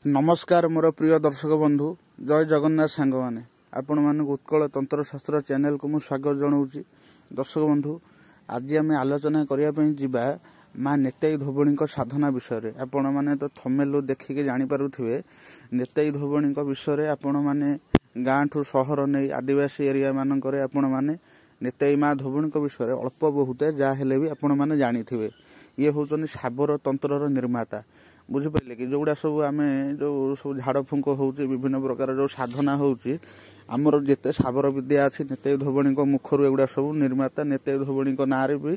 नमस्कार मोर प्रिय दर्शक बंधु जय जगन्नाथ सांग मैंने आपण मानक उत्कल तंत्रशास्त्र चैनल को मुझे स्वागत जनाऊँगी। दर्शक बंधु आज आम आलोचना करने जावा माँ नेताई धोबणी साधना विषय आपण मैंने तो थंबनेल देखिके जानीपे नेताई धोबणी विषय आपण मैंने गाँ ठू सहर नहीं आदिवासी एरिया मानक आपण मैंने नेताई माँ धोबणी विषय अल्प बहुत जहाँ भी आपण मैंने जानी ये हूँ साबर तंत्र निर्माता बुझिपारे कि जोड़ा सब आम जो सब झाड़ फुंक हो विभिन्न प्रकार जो साधना होमर जिते साबर विद्या अच्छी नेताई धोबणी मुखर एगुड़ा सब निर्माता नेताई धोबणी ना भी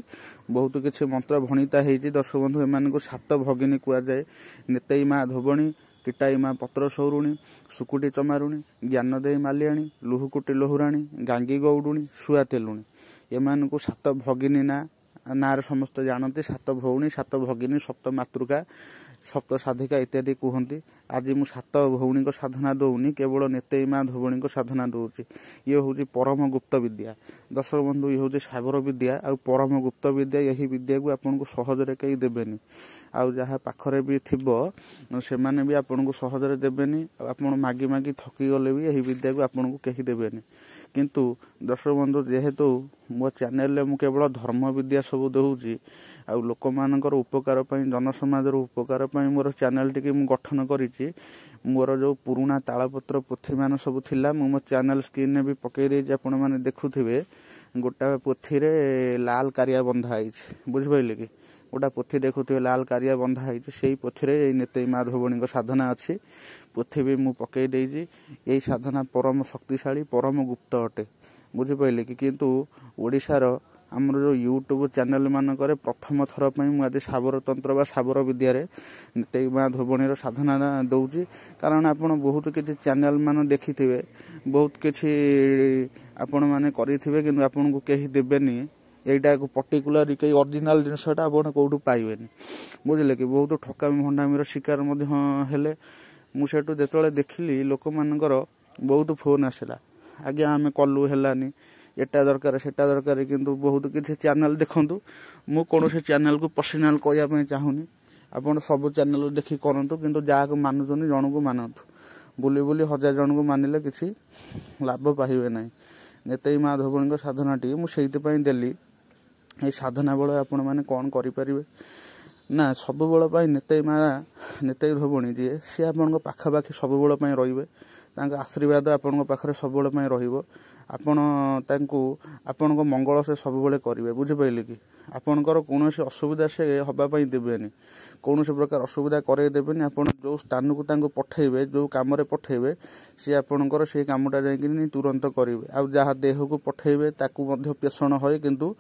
बहुत किसी मंत्र भणिता होती। दर्शक बंधु एम सात भगिनी कहुए नेताई माँ धोबणी किटाई माँ पत्र सौरुणी सुकुटी चमारुणी ज्ञानदेई मालियाणी लुहुकुटी लोहुराणी गांगी गौडुणी सुआ तेलुणी एम सात भगिनी ना समस्त जानती सात भौणी सात भगिनी सप्त मातृका सप्त साधिका इत्यादि कहते। आज मु सात भौणी साधना दौनी केवल नेताई माँ धोबणी साधना दूसरी ये हूँ परम गुप्त विद्या। दर्शक बंधु ये हूँ सागर विद्या आ परम गुप्त विद्या यही विद्या को आपन को सहजरे कहीं देवेनि आउ जहाँ पाखरे भी थिबो सेमाने भी आपन को सहजरे देवेनि आपन मागी मागी थकी गले भी यही विद्या को आपन को कहीं देवेनि। किंतु दर्शक बंधु जेहेतु मो चैनल मु केवल धर्म विद्या सब दूसरी आ लोक मानकर उपकार जन समाजर उपकार मोर चैनल टी मु गठन करिछि। मोर जो पुराना तालपत्र पोथी मान सब थिला मो चैनल स्क्रीन ने भी पकई देछि आपण माने देखुथिबे गोटा पोथी रे लाल कारिया बंधा आइछि बुझिपाइले कि गोटा पोथी देखुथिबे लाल कारिया बंधा आइछि सेही पोथी रे नेताई माँ धोबणी साधना अछि पोथी भी मु पकई देछि। यही साधना परम शक्तिशाली परम गुप्त अटे बुझिपाइले कि किंतु ओडिशार आमर जो यूट्यूब चैनल मानक प्रथम थर पर आज साबर तंत्र बा साबर विद्या नेताई माँ धोबणी साधना दौची कारण आपड़ बहुत किसी चैनल मान देखि बहुत किसी आपण मैंने करेंगे कि आपन को कहीं देवेनि यहीटा पर्टिकुलर कई ओरिजिनल जिनसटा आप कौटू पाइबे बुझे कि बहुत ठकामी भंडामीर शिकार हेले मुझे जो देखिली लोक मानकर बहुत फोन आसला आगे आम कलु हेलानी एटा दरकार सेटा दरकार किंतु बहुत किसी चैनल देखूँ मु कौन से चैनल को पर्सनाल कहवाई चाहूनी आपड़ सब चैनल देखी करूँ किंतु जहाँ मानुचन जन को मानतु बुली बुली हजार जन को मानिले किसी लाभ पाइबे ना। नेताई माँ धोबणी साधनाटी मुझे देली ये साधना बल आपण मैंने कौन करें ना सब बल नेताई धोबणी जी सी आपण पाखापाखि सब बल रे आशीर्वाद आपण पाखे सब बल आपण आपण मंगल से सब बेले करेंगे बुझिपारे कि आपणकर कौन असुविधा से हवापाई देवेनि कौन से प्रकार असुविधा करदेवेनि आप जो स्थान को पठेबे जो कम पठेबे सी आपणकर से कमटा जा तुरंत करेंगे आ जहाँ देह को पठेबे ताकू पेषण है किंतु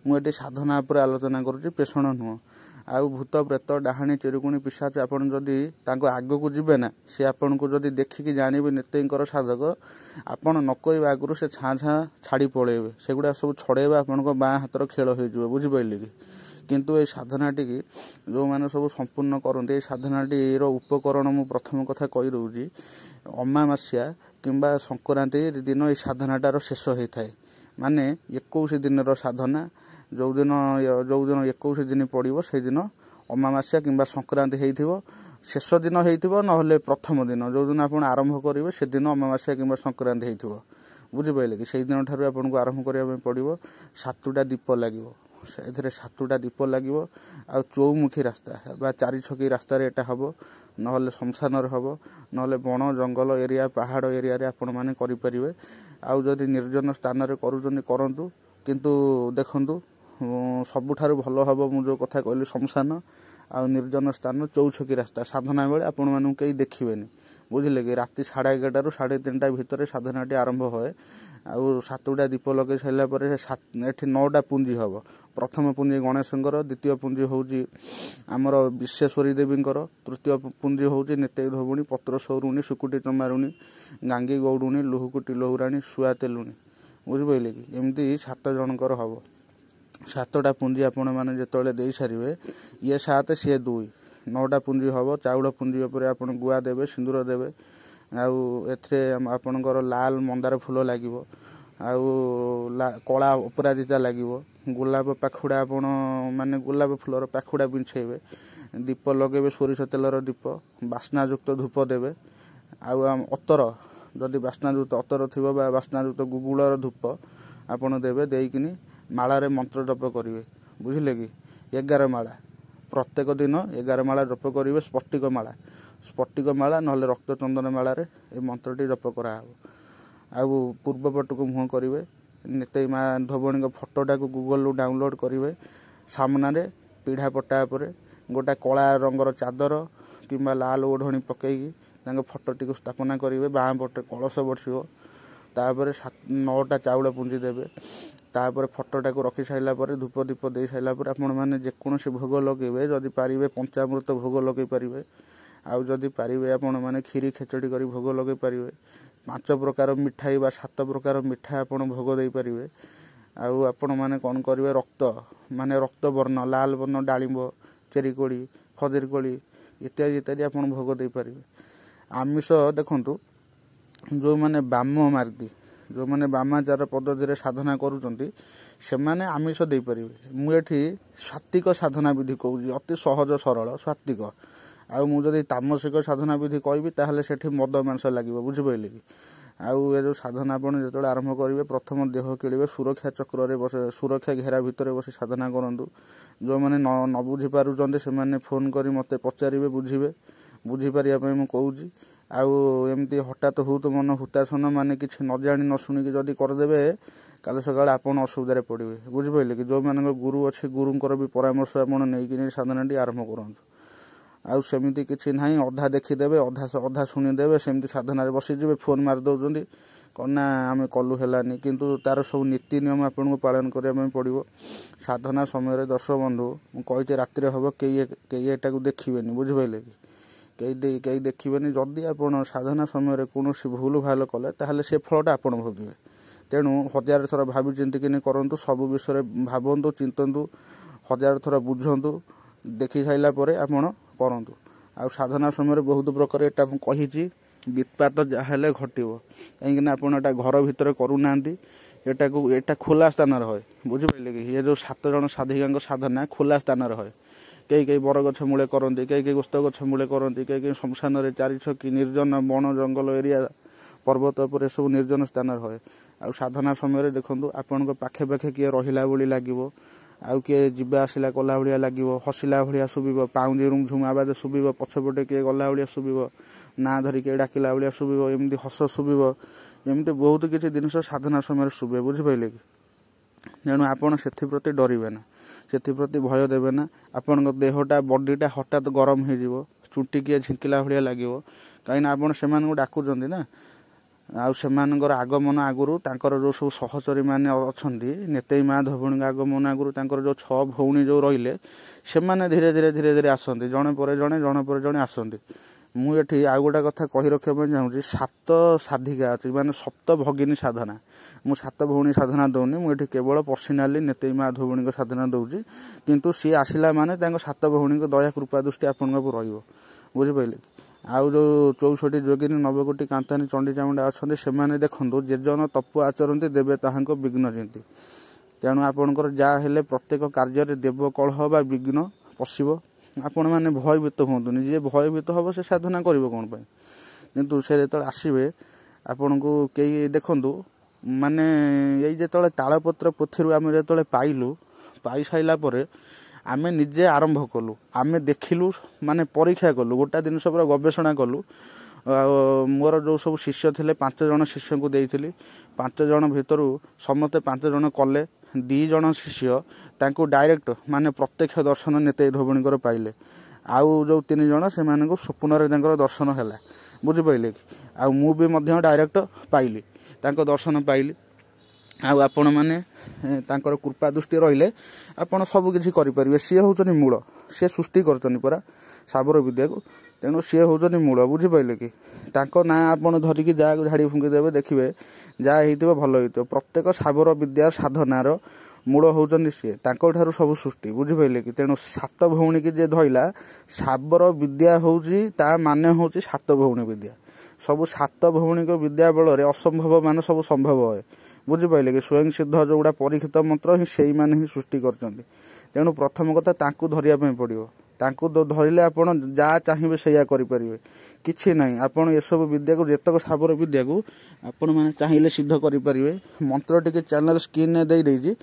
मुझे साधना पर आलोचना करुँच पेषण नुह आउ भूत प्रेत डाहाणी चिरुकुणी पिशाच आपन जदि तांको आग को जीवे ना सी आपन को जदि देखिकी जानवे नेताईंकर साधक आपन न कहवा आगु से छाँ छाँ छाड़ी पलैबे सेगुड़ा सब छड़ेबा आपण बाँ हाथर खेल हो बुझिपारे कि किंतु ये साधनाटी की जो मैंने सब संपूर्ण करते साधनाटी उपकरण मु प्रथम कथा कही दूसरी अमावास्या किंबा संक्रांति दिन ये साधनाटार शेष होता है माने 21 दिन साधना जो दिन 21 दिन पड़ो से दिन अमावास्या किंबा संक्रांति हो शेष दिन हो ना प्रथम दिन जो दिन आप आरंभ करेंगे से दिन अमावास्या किंबा संक्रांति हो बुझिपारे कि से दिन ठार आपको आरंभ करने पड़ो 7टा दीप लगे से 7टा दीप लगे आ चौमुखी रास्ता बा 4 छकी रास्तार एटा हम ना शमशान हम ना बण जंगल एरिया पहाड़ एरिया आपण मैंने करें आउ जदि निर्जन स्थान करूँ किंतु देखु सबुठारु भल हम मु जो कथा कहली शमशान आ निर्जन स्थान चौछकी रास्ता साधना बेले आपण मानू कहीं देखिबेनि बुझिले कि राति 11:30 3:30 भितर साधनाटी आरंभ होए आउ 7टा दीप लगे सारा पर 9टा पुंजी हम प्रथम पुंजी गणेशंकर द्वितीय पुंजी होउची आमर विश्वेश्वरी देवींकर तृतीय पुंजी होउची नेताई धोबणी पत्र सौरुणी सुकुटी चमारुणी गांगी गौडुणी लुहुकुटी लोहुराणी सुआ तेलुणी बुझिपारे कि एमती 7 जनकर हम 7टा पुंजी आपण मैंने जो दे सारे ये 7 सी 2 9टा पुंजी हम चाउल पुंजी पर आप गुआ देवे सिंदूर देवे आपणकर लाल मंदार फूल लगे कला अपराजिता लगे गोलाप पाखुड़ा आपण माने गोलाप फूलर पाखुड़ा बिछेबे दीप लगे सोरिष तेलर दीप बास्नायुक्त धूप देवे आउ अतर जदि बास्नायुक्त अतर थी बास्नायुक्त गुगुलर धूप आपड़ देवे देकिनी मालारे मंत्र जप करेंगे बुझिले कि 11 माला प्रत्येक दिन 11 माला जप करेंगे स्फटिक माला ना रक्तचंदन मालार ये मंत्रटी जप कराव आउ पूर्व पट को मुँह करेंगे नेतई माँ धोबणी फोटोटा को गूगल डाउनलोड करेंगे सामने पीढ़ा पटा पर गोटा कला रंगर चादर किंबा लाल ओढ़णी पकईकी फोटोटी को स्थापना करेंगे बाँ पटे कलश बसो तापर 9टा चाउल पुंजी देवे तापर फोटोटा को रखी सारा पर धूप दीप दे सारा पर आपण मैंने जेकोसी भोग लगे जदि पारे पंचामृत भोग लगे पारे आउ जदि पारे आपण मैंने खीरी खेचड़ी कर भोग लगे पारे 5 प्रकार मिठाई बा 7 प्रकार मिठा आपण भोग दे पारे आउ आपण मैंने कौन करेंगे रक्त माने रक्त वर्ण लाल वर्ण डालिंब चेरी कोड़ी खजूर कोड़ी इत्यादि इत्यादि आप भोग दे पारे आमिष देखु जो मैंने बाम मार्गी जो मैंने बामाचार पद्धति साधना करुँच से मैंने आमिष दे पारे मुझे सात्विक साधना विधि कहूँ अति सहज सरल सात्विक आउ मुझे तामसिक साधना विधि कहि ताहले सेठी मद मांस लगे बुझिपारे कि आउ ये जो साधना आप जो आरंभ करेंगे प्रथम देह किड़े सुरक्षा चक्र बस सुरक्षा घेरा भितर बस साधना करूँ जो मैंने न बुझी पार्टी से फोन कर मत पचारे बुझे बुझीपारे मुझे कहूँ आमती हठात हूँ तो मन हुतासन माने कि न जानी न शुणिक जदि करदे काल सकाल आप असुविधा पड़े बुझिपारे कि जो मान गुरु अच्छे गुरुंर भी परामर्श आपकी साधना आरंभ करूँ आउ सेमती किसी ना अधा देखीदे अधा शुणीदे सेमती साधना बसीजे फोन मारिदे कौन आम कलु है किंतु तार सब नीति नियम आपन को पालन करने पड़ो साधना समय दर्शक बंधु मुझे रातिर हम कई एटा को देखिए बुझिपारे कि कई देखिए जदि आप साधना समय कौन भूल भाल कले ताहले से फलटा आप भोगे तेणु 1000 थर भावी चिंतिकिनी करूँ सब विषय भावतु चिंतु 1000 थर बुझंतु देखी सारा पर आपण करूँ आ साधना समय बहुत प्रकार एटा कही वित्पात जहाँ घटो कहीं आप घर भितर करूना एटा खोला स्थान रहे बुझिपारे कि ये जो 7 जन साधिका साधना खोला स्थान रहे कई बरगछ मूले करती कई ओस्त गछ मूले करती कई शमशान चारिछकी निर्जन बण जंगल एरिया पर्वत पर सब निर्जन स्थान रहे आ साधना समय देखूँ आपण पाखे पाखे किए रहा भाई लगे आउ किए जीवा आसला कला भाया लगे हसिला भाया शुभ पाउंजी रुमझुम आवाज शुभ पछपटे किए गला भाया शुभ ना धरिक डाकिला भाया शुभ एमती हस शुभ एमती बहुत किसी जिनस साधना समय शुभे बुझिपारे कि तेणु आपड़ से डरवे ना से भय देवे ना आपण देहटा बडीटा हठात गरम हो चुटी किए झिंकिला भाया लगे कहीं आप डाकुंट ना आगर आगमन आगुरी जो सब सहचरी मैंने अच्छा नेतई माँ धोबणी आगमन आगुरी जो 6 भौणी जो रही से धीरे धीरे धीरे धीरे आसती जड़े पर जड़े आसती मुझे आउ गोटा कथा कही रखा चाहूँगी 7 साधिका अच्छी माने 7 भगिनी साधना मु 7 भौणी साधना दौनी मुझे केवल पर्सनाली नेतई माँ धोबणी साधना दौची किंतु सी आसला माने 7 भौणी दया कृपा दृष्टि आपण बुझिपारे आउ जो 64 जोगिनी 90 कोटी कांतानी चंडी चामुंडा अच्छा से देखो जेजन तपु आचरती देवे ताहां विघ्न जयंती तेणु आपणकर जहाँ हेले प्रत्येक कार्य देव कलह बा विघ्न पशिब आपण मैंने भयभीत हूँ जी भयभीत हम से साधना कर कौन किंतु से जो आसवे आपण को कई देखु माने ये जो तालपत्र पोथी आम जो पाइलु पाई सारा पर आमे निजे आरंभ कलु आमे देखिलु माने परीक्षा कलु गोटा दिन पूरा गवेषणा कलु मोर जो सब शिष्य थे 5 जन शिष्य को देइथिली 5 जन भितर समस्ते 5 जन कले 2 जन शिष्य तांको डायरेक्ट माने प्रत्यक्ष दर्शन नेते धोबणी पाइले आउ जो 3 जन से स्वप्न दर्शन है बुझिपारे कि आ मु भी डायरेक्ट पाइली तांको दर्शन पाइली आउ आपण मैंने कृपा दृष्टि रहिले आपण सब किसी करें सी हूँ मूल सी सृष्टि कर परा साबर विद्या को तेणु सी हूँ मूल बुझिपारे कि ना आपण धरिकी जहाँ झाड़ी फुंकीदेवे देखिए जहाँ हो भल हो प्रत्येक साबर विद्या साधनार मूल होती सी ठार सब सृष्टि बुझिपारे कि तेणु 7 भौणी की जे धइला साबर विद्या होची ता माने होची 7 भौणी विद्या सब 7 भौणी विद्या बल असंभव मान सब संभव है बुझिपारे कि स्वयं सिद्ध जो गुड़ा परीक्षित मंत्र ही से ही सृष्टि कर तेणु प्रथम कथा धरिया पड़ो तांकु धरिले आपण जहाँ चाहिए सैया करें किछि नहीं आपण एसबू विद्या को जेतक साबर विद्या को आपण मैंने चाहिए सिद्ध करें मंत्र टी चैनल स्क्रीन दे देजी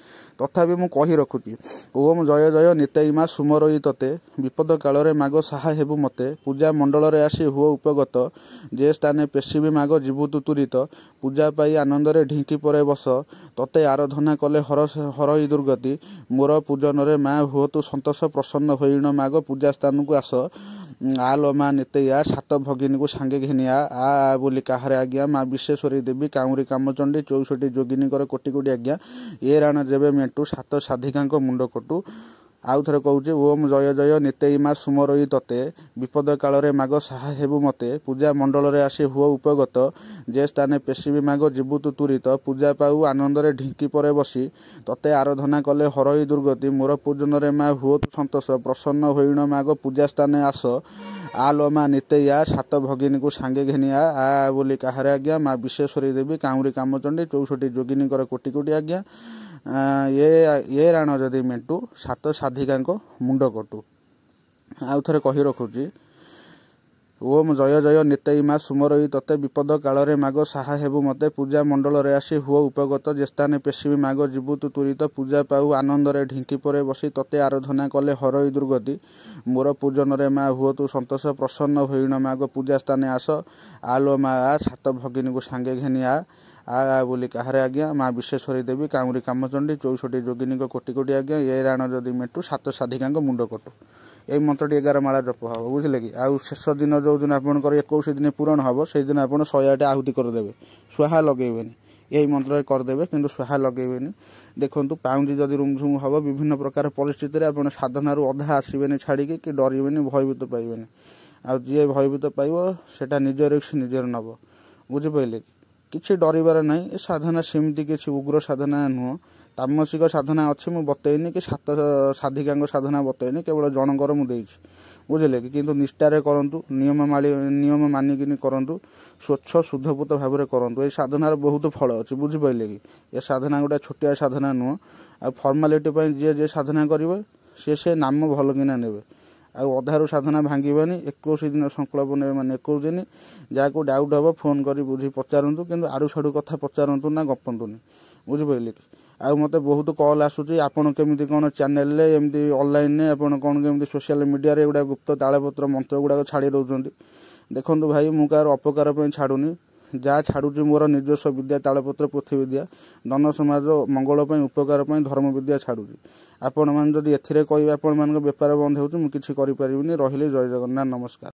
तथापि मु कही रखुची ओम जय जय नितई माँ सुमरई तते विपद काल माग साहा हेबु मते पूजा मंडल रे आसी हुओ उपगत जे स्थाने पेशिबी माग जीवु तु तुरित पूजा पाई आनंद रे ढिंकी परे बस तते आराधना कले हरई दुर्गति मोर पूजन रे माँ हुओ तु संतोष प्रसन्न होइण माग पूजा स्थान को आस आलो माँ नितैया सात भगिनी को सांगे घेनिया आ बोली काहारे आज्ञा माँ विश्वेश्वरी देवी काउरी कामचंडी 64 जोगिनी कोटि कोटि आज्ञा ये राण जेबे मेंटू सात साधिका मुंड कटू आउ थे कहूँ ओम जय जय नितई माँ सुमरई तते विपद काल माग साहा हेबु मते पूजा मंडल रे आसी हुओ उपगत जे स्थाने पेशिबी माग जीवु तु तुरित पूजा पाऊ आनंद रे ढिंकी परे बसी तते आराधना कले हरई दुर्गति मोर पूजन रे माँ हुओ तु संतोष प्रसन्न होइण माग पूजा स्थाने आस आलो माँ नितैया सात भगिनी को सांगे घेनिया आ बोली काहारे आज्ञा माँ विश्वेश्वरी देवी काउरी कामचंडी 64 जोगिनी कोटि कोटि आज्ञा ये राण जदि मेंटू सात साधिका मुंड कटू आउ थे कही रखुची ओम जय जय नितई माँ सुमरई तते विपद काल माग साहा हेबु मते पूजा मंडल रे आसी हुओ उपगत जे स्थाने पेशिबी माग जीवु तु तुरित पूजा पाऊ आनंद रे ढिंकी परे बसी तते आराधना कले हरई दुर्गति मोर पूजन रे माँ हुओ तु संतोष प्रसन्न होइण माग पूजा स्थाने आस आलो माँ सात भगिनी को सांगे घेनिया आ बोली काहारे आज्ञा माँ विश्वेश्वरी देवी काउरी कामचंडी 64 जोगिनी कोटि कोटि आज्ञा ये राण जदि मेंटू सात साधिका मुंड कटू यही मंत्रटी 11 माला जप हम बुझे कि आउ शेष दिन जो दिन आपंकर 21 दिन पूरण हम से दिन आप 108 आहुति करदे स्वाहा लगेबेनि यही मंत्र करदे कि स्वाहा लगेबेनि देखु पाउंजी जदि रुमझुम हम विभिन्न प्रकार परिस्थिति आप साधनारू अधा आसबेनि छाड़ी कि डरबेनि भयभीत पाइबेनि आ जी भयभीत पाइब सेटा निज रिस्क निजर नब बुझिपारे किसी डरबार ना ये साधना सेमती किसी उग्र साधना नुह तामसिक साधना अच्छी मुझे बतईनी कि सात साधिका साधना बतईनी केवल जनकर मुझे बुझे कि निष्ठारे करूँ नियम मानिकी करूँ स्वच्छ शुद्धपूत भाव में करूँ ये साधनार बहुत फल अच्छी बुझिपारे कि ये साधना गोटे छोटिया साधना नुह आ फर्मालीटी जी जे साधना करेंगे से नाम भल किना ने अधारू साधना भांगनी 21 दिन संकल्प ने मैंने 21 दिन जहाँ डाउट हम फोन कर बुझी पचारूँ कि आड़ू साड़ू कथा पचारूँ ना गपंतुनि बुझिपारे कि आ मत बहुत कॉल आसूँ आपड़ केमी कौन चैनल एमती ऑनलाइन आपड़ कौन केमी सोशल मीडिया रे गुड़ा गुप्त तालपत्र मंत्र गुड़ाक छाड़ी दौरान देखो भाई मु कार अपकार छाड़ूनी जहाँ छाड़ुची मोर निजस्व विद्या तालपत्र पोथी विद्या धन समाज मंगल उपकार धर्म विद्या छाड़ुची आपण मैंने जदि एथिरे कहिबे आपण मान बेपार बंद होउची मु किछि करि परिबिनी रहिले जय जगन्नाथ नमस्कार।